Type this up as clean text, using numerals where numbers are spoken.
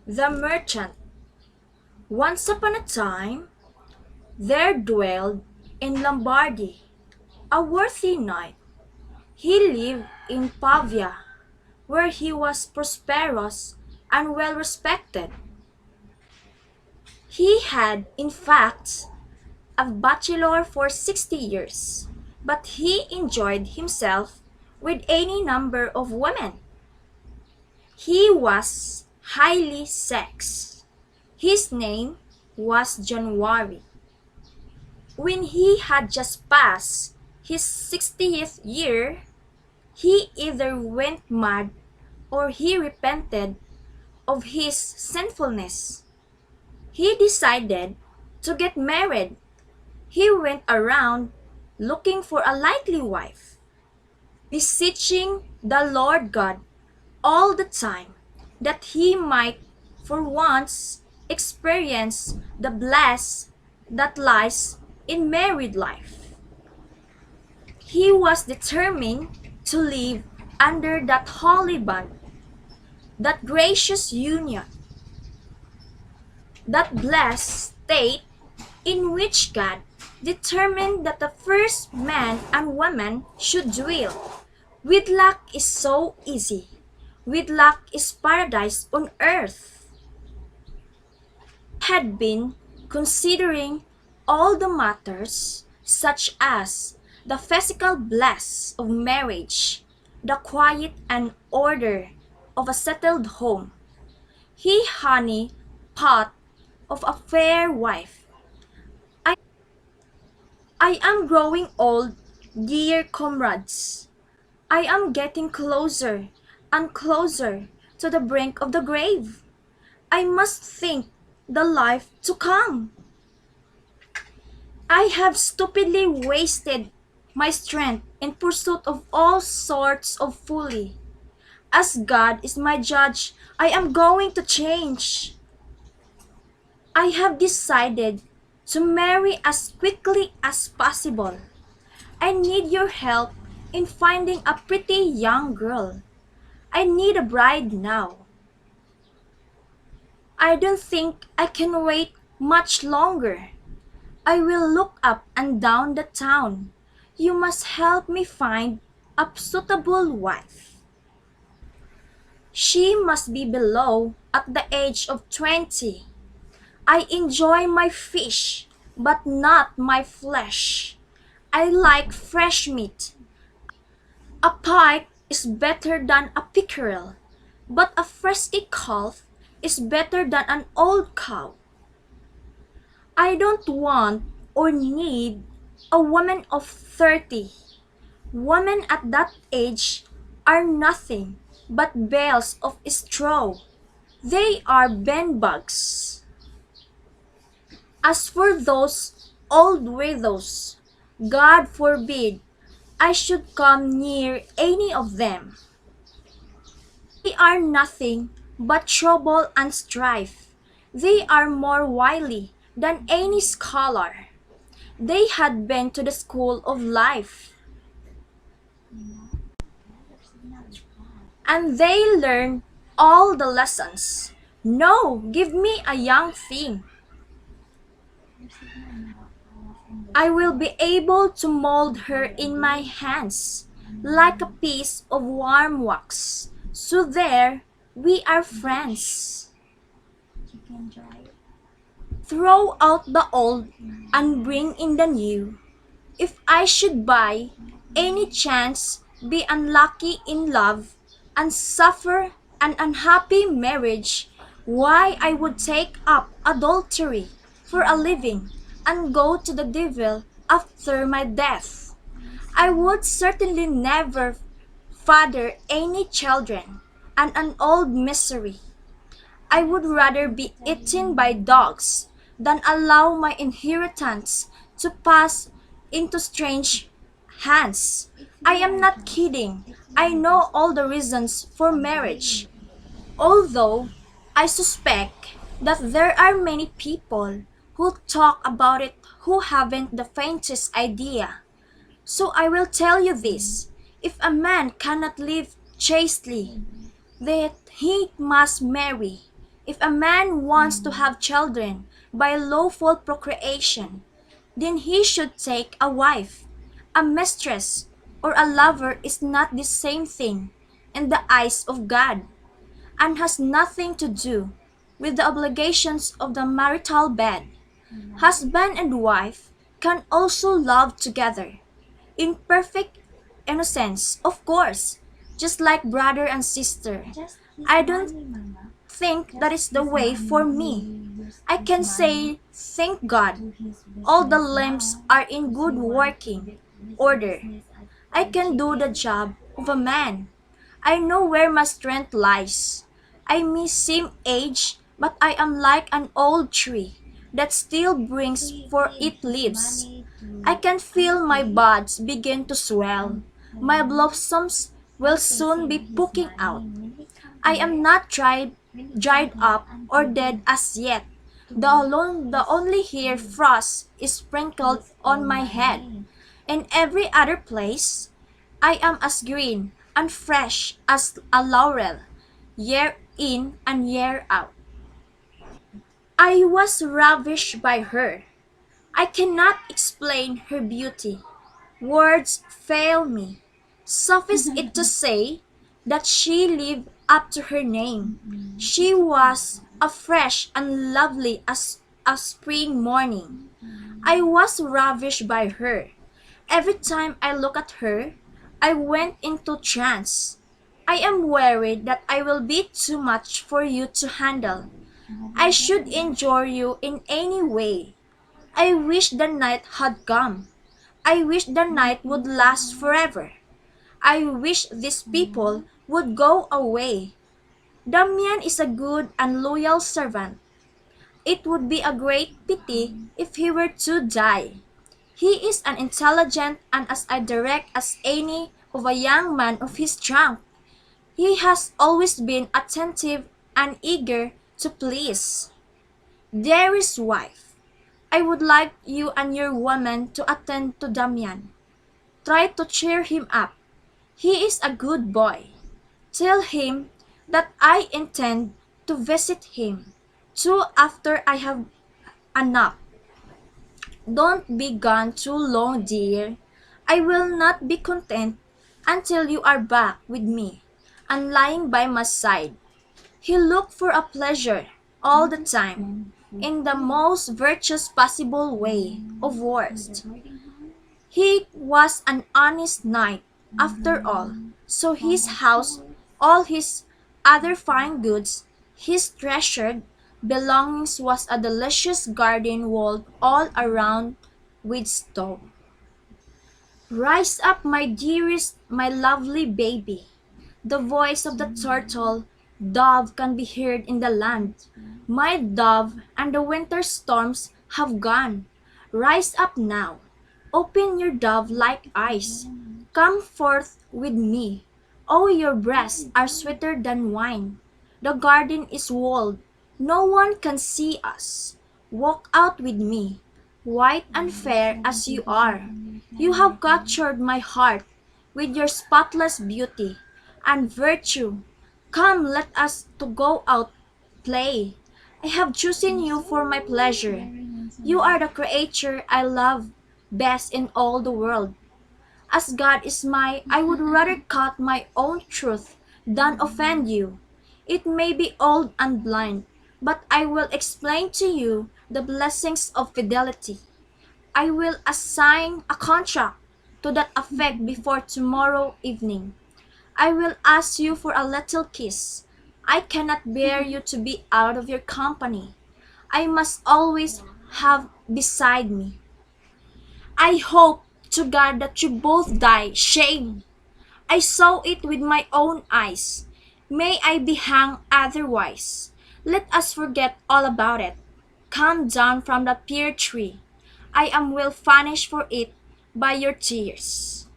The Merchant. Once upon a time, there dwelled in Lombardy a worthy knight. He lived in Pavia, where he was prosperous and well respected. He had, in fact, a bachelor for 60 years, but he enjoyed himself with any number of women. He was highly sexed. His name was January. When he had just passed his 60th year, he either went mad or he repented of his sinfulness. He decided to get married. He went around looking for a likely wife, beseeching the Lord God all the time that he might for once experience the bliss that lies in married life. He was determined to live under that holy bond, that gracious union, that blessed state in which God determined that the first man and woman should dwell. Wedlock is so easy. Wedlock is paradise on earth. Had been considering all the matters, such as the physical bliss of marriage, the quiet and order of a settled home. He honey pot of a fair wife. I, I am growing old, dear comrades. I am getting closer and closer to the brink of the grave. I must think the life to come. I have stupidly wasted my strength in pursuit of all sorts of folly. As God is my judge, I am going to change. I have decided to marry as quickly as possible. I need your help in finding a pretty young girl. I need a bride now. I don't think I can wait much longer. I will look up and down the town. You must help me find a suitable wife. She must be below at the age of 20. I enjoy my fish, but not my flesh. I like fresh meat. A pike is better than a pickerel, but a frisky calf is better than an old cow. I don't want or need a woman of 30. Women at that age are nothing but bales of straw. They are bedbugs. As for those old widows, God forbid I should come near any of them. They are nothing but trouble and strife. They are more wily than any scholar. They had been to the school of life, and they learned all the lessons. No, give me a young thing. I will be able to mold her in my hands like a piece of warm wax. So there, we are friends. Throw out the old and bring in the new. If I should by any chance be unlucky in love and suffer an unhappy marriage, why I would take up adultery for a living and go to the devil after my death. I would certainly never father any children, and an old misery. I would rather be eaten by dogs than allow my inheritance to pass into strange hands. I am not kidding. I know all the reasons for marriage, although I suspect that there are many people who talk about it who haven't the faintest idea. So I will tell you this: if a man cannot live chastely, that he must marry. If a man wants to have children by lawful procreation, then he should take a wife. A mistress or a lover is not the same thing in the eyes of God, and has nothing to do with the obligations of the marital bed. Husband and wife can also love together in perfect innocence, of course, just like brother and sister. I don't think that is the way for me. I can say, thank God, all the limbs are in good working order. I can do the job of a man. I know where my strength lies. I may seem aged, but I am like an old tree that still brings forth its leaves. I can feel my buds begin to swell. My blossoms will soon be poking out. I am not dried up or dead as yet. The only here frost is sprinkled on my head. In every other place, I am as green and fresh as a laurel, year in and year out. I was ravished by her. I cannot explain her beauty. Words fail me. Suffice it to say that she lived up to her name. She was as fresh and lovely as a spring morning. I was ravished by her. Every time I look at her, I went into trance. I am worried that I will be too much for you to handle. I should enjoy you in any way. I wish the night had come. I wish the night would last forever. I wish these people would go away. Damian is a good and loyal servant. It would be a great pity if he were to die. He is an intelligent and as direct as any of a young man of his strength. He has always been attentive and eager to please. Dearest wife, I would like you and your woman to attend to Damian. Try to cheer him up. He is a good boy. Tell him that I intend to visit him, too, after I have a nap. Don't be gone too long, dear. I will not be content until you are back with me and lying by my side. He looked for a pleasure all the time, in the most virtuous possible way of words. He was an honest knight, after all, so his house, all his other fine goods, his treasured belongings was a delicious garden walled all around with stone. Rise up, my dearest, my lovely baby. The voice of the turtle dove can be heard in the land. My dove and the winter storms have gone. Rise up now. Open your dove-like eyes. Come forth with me. Oh, your breasts are sweeter than wine. The garden is walled. No one can see us. Walk out with me, white and fair as you are. You have captured my heart with your spotless beauty and virtue. Come, let us to go out play. I have chosen you for my pleasure. You are the creature I love best in all the world. As God is I would rather cut my own truth than offend you. It may be old and blind, but I will explain to you the blessings of fidelity. I will assign a contract to that effect before tomorrow evening. I will ask you for a little kiss. I cannot bear you to be out of your company. I must always have beside me. I hope to God that you both die. Shame! I saw it with my own eyes. May I be hanged otherwise. Let us forget all about it. Come down from the pear tree. I am well punished for it by your tears.